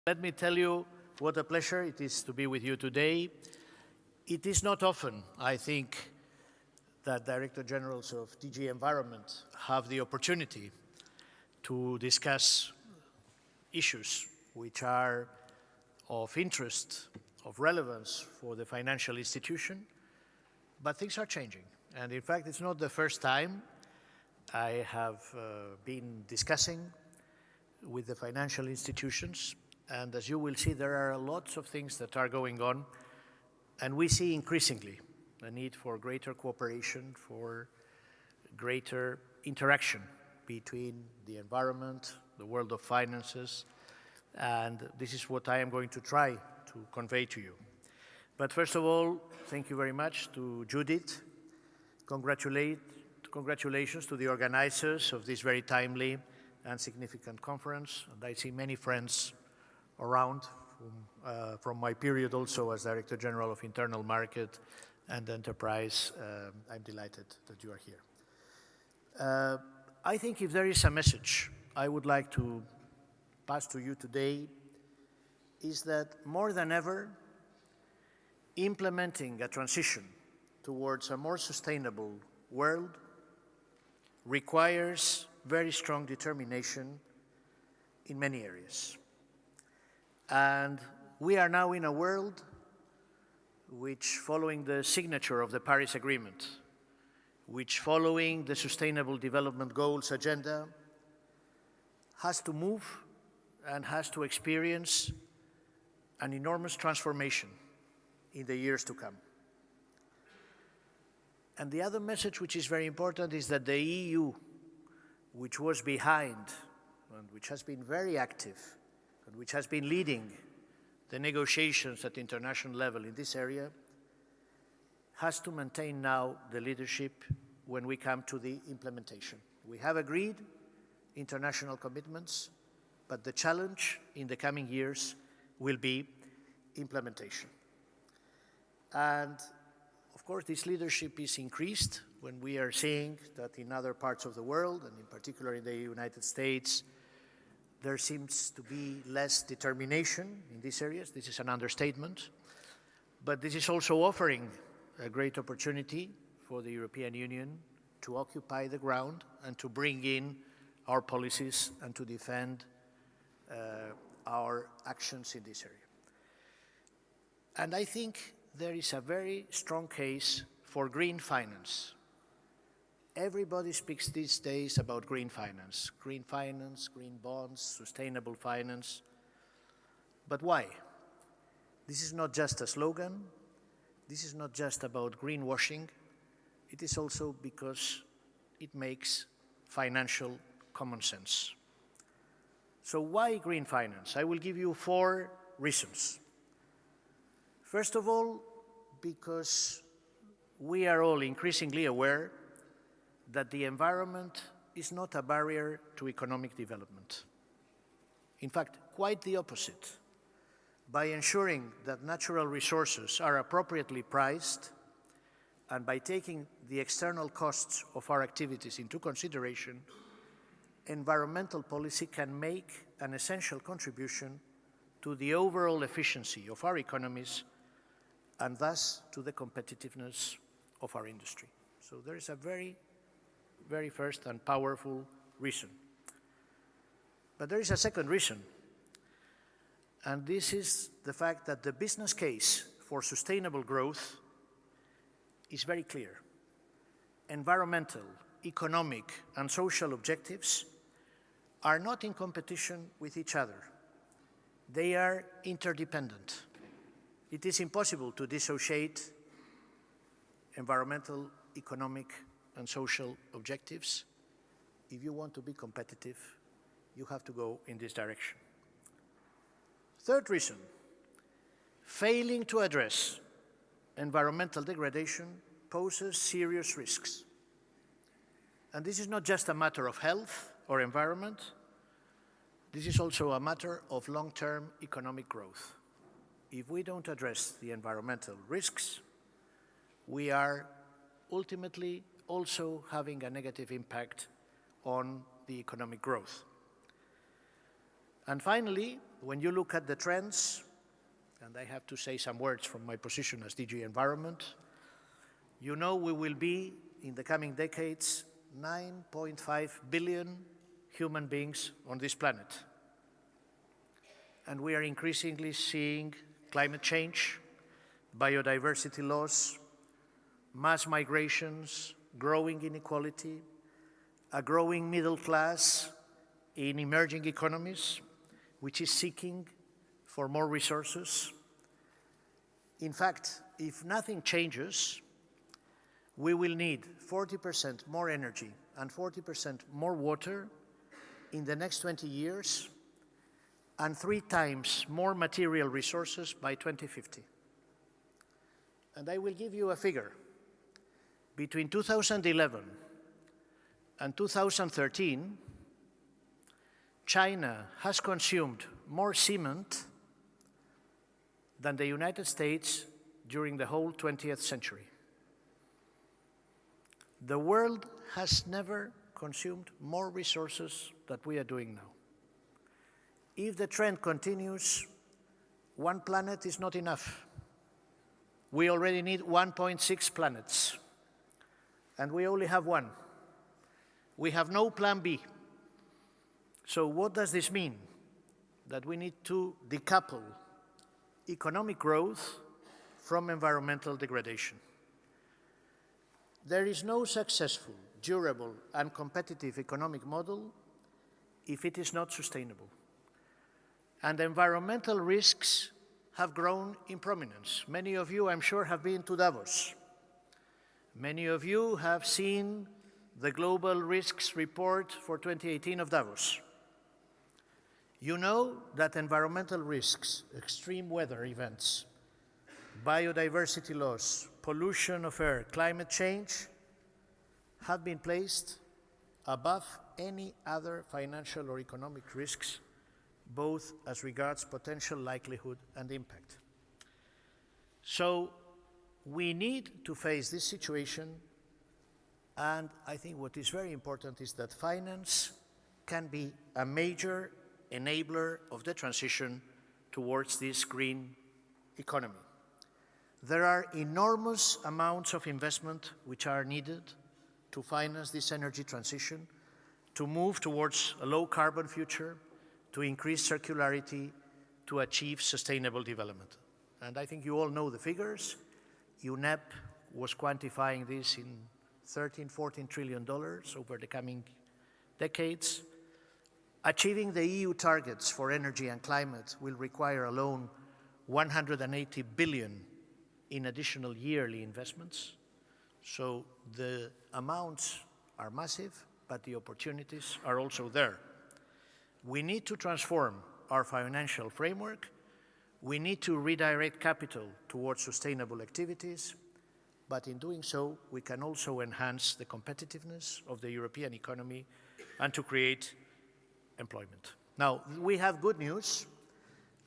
Let me tell you what a pleasure it is to be with you today. It is not often, I think, that Director Generals of DG Environment have the opportunity to discuss issues which are of interest, of relevance for the financial institution, but things are changing. And in fact, it's not the first time I have been discussing with the financial institutions. And as you will see, there are lots of things that are going on. And we see increasingly the need for greater cooperation, for greater interaction between the environment, the world of finances, and this is what I am going to try to convey to you. But first of all, thank you very much to Judith. Congratulations to the organizers of this very timely and significant conference. And I see many friends around from my period also as Director General of Internal Market and Enterprise. I'm delighted that you are here. I think if there is a message I would like to pass to you today is that more than ever, implementing a transition towards a more sustainable world requires very strong determination in many areas. And we are now in a world which, following the signature of the Paris Agreement, which, following the Sustainable Development Goals agenda, has to move and has to experience an enormous transformation in the years to come. And the other message which is very important is that the EU, which was behind and which has been very active and which has been leading the negotiations at international level in this area, has to maintain now the leadership when we come to the implementation. We have agreed international commitments, but the challenge in the coming years will be implementation. And of course, this leadership is increased when we are seeing that in other parts of the world, and in particular in the United States, there seems to be less determination in these areas. This is an understatement. But this is also offering a great opportunity for the European Union to occupy the ground and to bring in our policies and to defend our actions in this area. And I think there is a very strong case for green finance. Everybody speaks these days about green finance, green bonds, sustainable finance. But why? This is not just a slogan. This is not just about greenwashing. It is also because it makes financial common sense. So why green finance? I will give you 4 reasons. First of all, because we are all increasingly aware that the environment is not a barrier to economic development. In fact, quite the opposite. By ensuring that natural resources are appropriately priced and by taking the external costs of our activities into consideration, environmental policy can make an essential contribution to the overall efficiency of our economies and thus to the competitiveness of our industry. So there is a very first and powerful reason. But there is a second reason, and this is the fact that the business case for sustainable growth is very clear. Environmental, economic, and social objectives are not in competition with each other. They are interdependent. It is impossible to dissociate environmental, economic, and social objectives. If you want to be competitive, you have to go in this direction. Third reason, failing to address environmental degradation poses serious risks. And this is not just a matter of health or environment. This is also a matter of long-term economic growth. If we don't address the environmental risks, we are ultimately also having a negative impact on the economic growth. And finally, when you look at the trends, and I have to say some words from my position as DG Environment, you know we will be, in the coming decades, 9.5 billion human beings on this planet. And we are increasingly seeing climate change, biodiversity loss, mass migrations, growing inequality, a growing middle class in emerging economies, which is seeking for more resources. In fact, if nothing changes, we will need 40% more energy and 40% more water in the next 20 years and 3 times more material resources by 2050. And I will give you a figure. Between 2011 and 2013, China has consumed more cement than the United States during the whole 20th century. The world has never consumed more resources than we are doing now. If the trend continues, one planet is not enough. We already need 1.6 planets, and we only have one. We have no plan B. So what does this mean? That we need to decouple economic growth from environmental degradation. There is no successful, durable, and competitive economic model if it is not sustainable. And environmental risks have grown in prominence. Many of you, I'm sure, have been to Davos. Many of you have seen the Global Risks Report for 2018 of Davos. You know that environmental risks, extreme weather events, biodiversity loss, pollution of air, climate change, have been placed above any other financial or economic risks, both as regards potential likelihood and impact. So we need to face this situation, and I think what is very important is that finance can be a major enabler of the transition towards this green economy. There are enormous amounts of investment which are needed to finance this energy transition, to move towards a low-carbon future, to increase circularity, to achieve sustainable development. And I think you all know the figures. UNEP was quantifying this in $13–14 trillion over the coming decades. Achieving the EU targets for energy and climate will require alone 180 billion in additional yearly investments. So the amounts are massive, but the opportunities are also there. We need to transform our financial framework. We need to redirect capital towards sustainable activities, but in doing so, we can also enhance the competitiveness of the European economy and to create employment. Now, we have good news,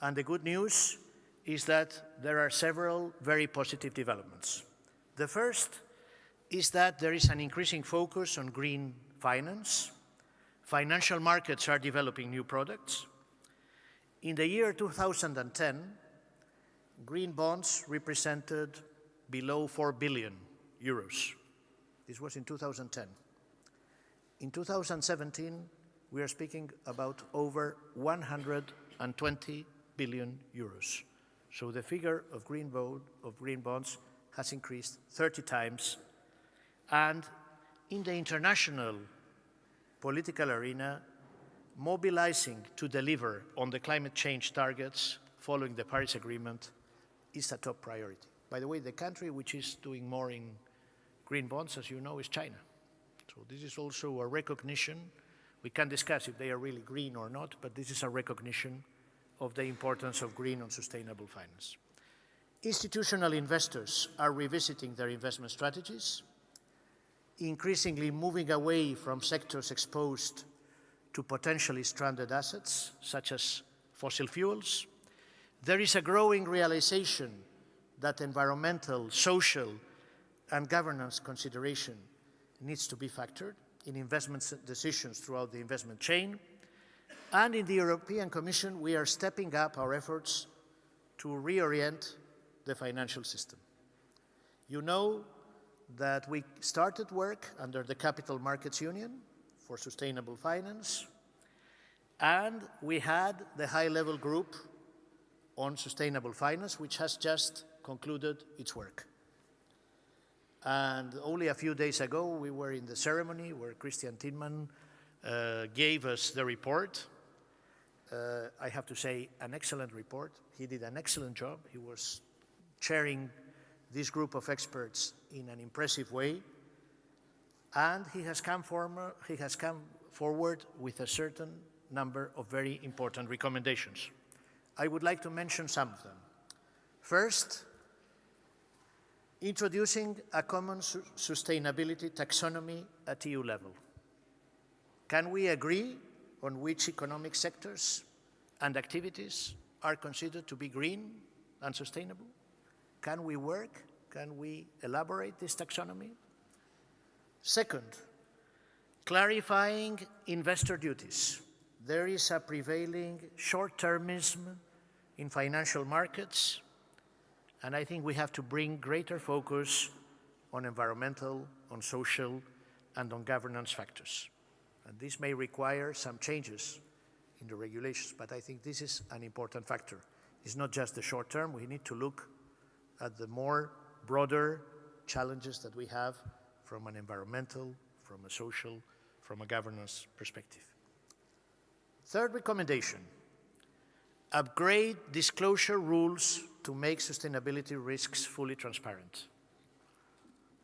and the good news is that there are several very positive developments. The first is that there is an increasing focus on green finance. Financial markets are developing new products. In the year 2010, green bonds represented below 4 billion euros. This was in 2010. In 2017, we are speaking about over 120 billion euros. So the figure of green bonds has increased 30 times. And in the international political arena, mobilizing to deliver on the climate change targets following the Paris Agreement is a top priority. By the way, the country which is doing more in green bonds, as you know, is China. So this is also a recognition. We can discuss if they are really green or not, but this is a recognition of the importance of green and sustainable finance. Institutional investors are revisiting their investment strategies, increasingly moving away from sectors exposed to potentially stranded assets, such as fossil fuels. There is a growing realization that environmental, social, and governance consideration needs to be factored in investment decisions throughout the investment chain. And in the European Commission, we are stepping up our efforts to reorient the financial system. You know that we started work under the Capital Markets Union for sustainable finance, and we had the high-level group on sustainable finance, which has just concluded its work. And only a few days ago, we were in the ceremony where Christian Tinman gave us the report. I have to say, an excellent report. He did an excellent job. He was chairing this group of experts in an impressive way. And he has come forward with a certain number of very important recommendations. I would like to mention some of them. First, introducing a common sustainability taxonomy at EU level. Can we agree on which economic sectors and activities are considered to be green and sustainable? Can we work? Can we elaborate this taxonomy? Second, clarifying investor duties. There is a prevailing short-termism in financial markets, and I think we have to bring greater focus on environmental, on social, and on governance factors. And this may require some changes in the regulations, but I think this is an important factor. It's not just the short term. We need to look at the more broader challenges that we have from an environmental, from a social, from a governance perspective. Third recommendation, upgrade disclosure rules to make sustainability risks fully transparent.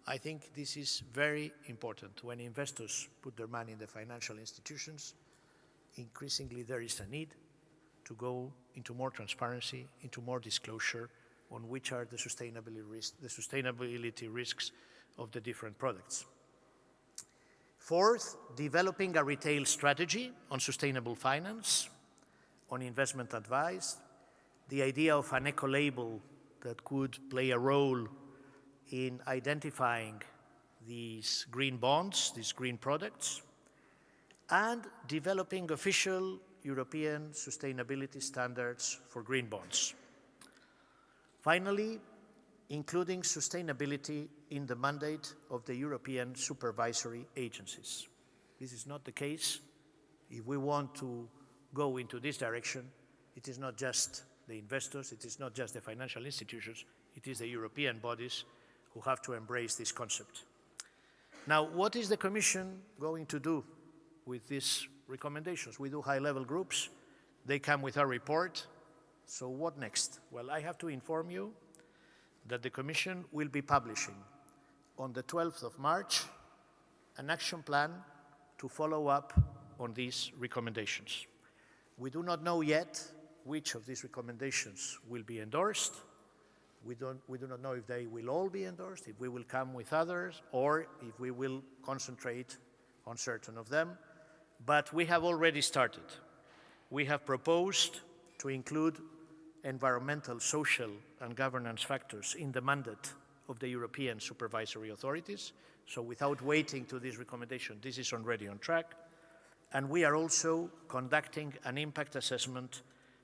I think this is very important. When investors put their money in the financial institutions, increasingly there is a need to go into more transparency, into more disclosure on which are the sustainability risks of the different products. Fourth, developing a retail strategy on sustainable finance, on investment advice, the idea of an eco-label that could play a role in identifying these green bonds, these green products, and developing official European sustainability standards for green bonds. Finally, including sustainability in the mandate of the European supervisory agencies. This is not the case. If we want to go into this direction, it is not just the investors, it is not just the financial institutions, it is the European bodies who have to embrace this concept. Now, what is the Commission going to do with these recommendations? We do high-level groups. They come with a report. So what next? Well, I have to inform you that the Commission will be publishing on the 12th of March an action plan to follow up on these recommendations. We do not know yet which of these recommendations will be endorsed. We do not know if they will all be endorsed, if we will come with others, or if we will concentrate on certain of them. But we have already started. We have proposed to include environmental, social, and governance factors in the mandate of the European supervisory authorities. So without waiting to this recommendation, this is already on track. And we are also conducting an impact assessment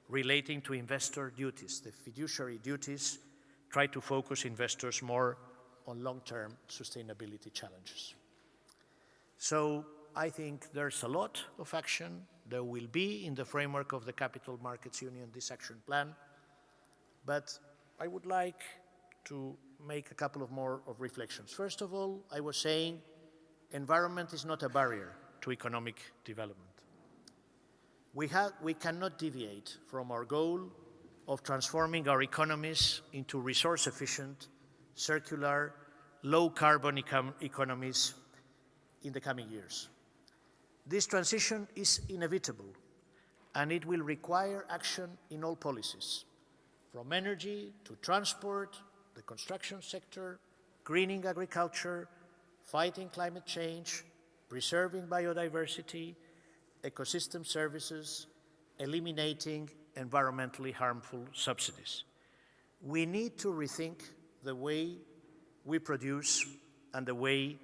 relating to investor duties. The fiduciary duties try to focus investors more on long-term sustainability challenges. So I think there's a lot of action. There will be, in the framework of the Capital Markets Union, this action plan. But I would like to make a couple of more of reflections. First of all, I was saying environment is not a barrier to economic development. We cannot deviate from our goal of transforming our economies into resource-efficient, circular, low-carbon economies in the coming years. This transition is inevitable, and it will require action in all policies, from energy to transport, the construction sector, greening agriculture, fighting climate change, preserving biodiversity, ecosystem services, eliminating environmentally harmful subsidies. We need to rethink the way we produce and the way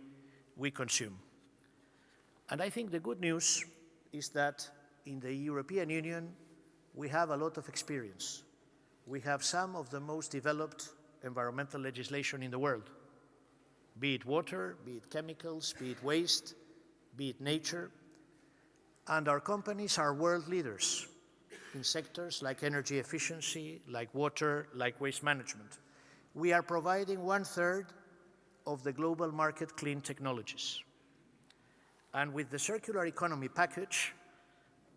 we consume. And I think the good news is that in the European Union, we have a lot of experience. We have some of the most developed environmental legislation in the world, be it water, be it chemicals, be it waste, be it nature. And our companies are world leaders in sectors like energy efficiency, like water, like waste management. We are providing 1/3 of the global market clean technologies. And with the circular economy package,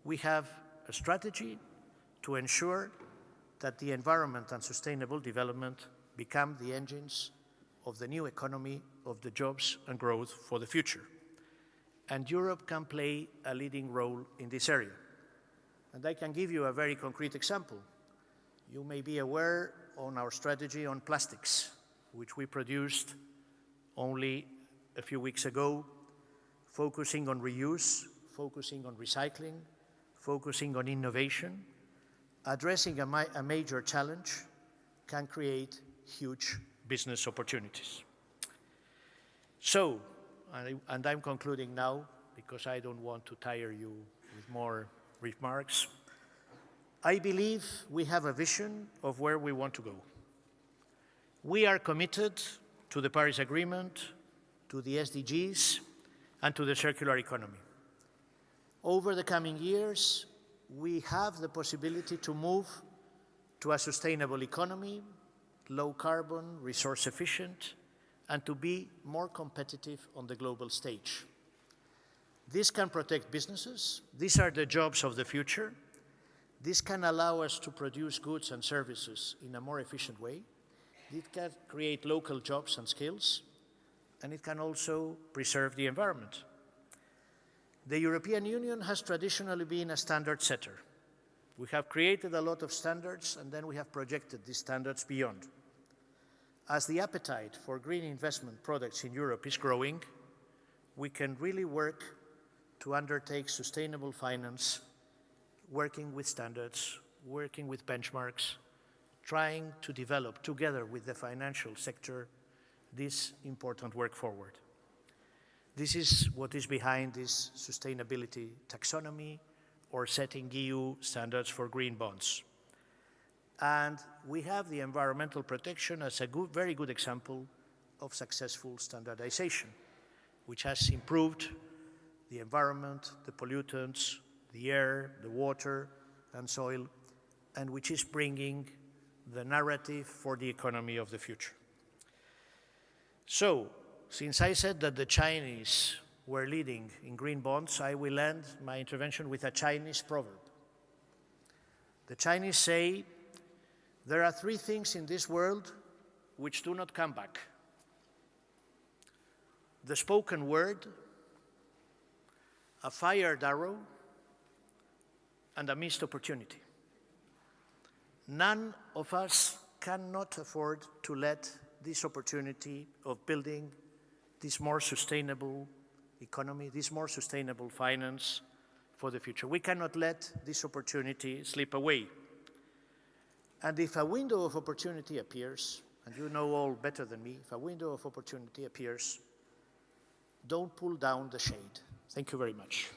we have a strategy to ensure that the environment and sustainable development become the engines of the new economy, of the jobs and growth for the future. And Europe can play a leading role in this area. And I can give you a very concrete example. You may be aware on our strategy on plastics, which we produced only a few weeks ago, focusing on reuse, focusing on recycling, focusing on innovation. Addressing a major challenge can create huge business opportunities. So, and I'm concluding now because I don't want to tire you with more remarks. I believe we have a vision of where we want to go. We are committed to the Paris Agreement, to the SDGs, and to the circular economy. Over the coming years, we have the possibility to move to a sustainable economy, low carbon, resource efficient, and to be more competitive on the global stage. This can protect businesses. These are the jobs of the future. This can allow us to produce goods and services in a more efficient way. It can create local jobs and skills, and it can also preserve the environment. The European Union has traditionally been a standard setter. We have created a lot of standards, and then we have projected these standards beyond. As the appetite for green investment products in Europe is growing, we can really work to undertake sustainable finance, working with standards, working with benchmarks, trying to develop together with the financial sector this important work forward. This is what is behind this sustainability taxonomy or setting EU standards for green bonds. And we have the environmental protection as a very good example of successful standardization, which has improved the environment, the pollutants, the air, the water, and soil, and which is bringing the narrative for the economy of the future. So, since I said that the Chinese were leading in green bonds, I will end my intervention with a Chinese proverb. The Chinese say, there are 3 things in this world which do not come back: the spoken word, a fired arrow, and a missed opportunity. None of us cannot afford to let this opportunity of building this more sustainable economy, this more sustainable finance for the future. We cannot let this opportunity slip away. And if a window of opportunity appears, and you know all better than me, if a window of opportunity appears, don't pull down the shade. Thank you very much.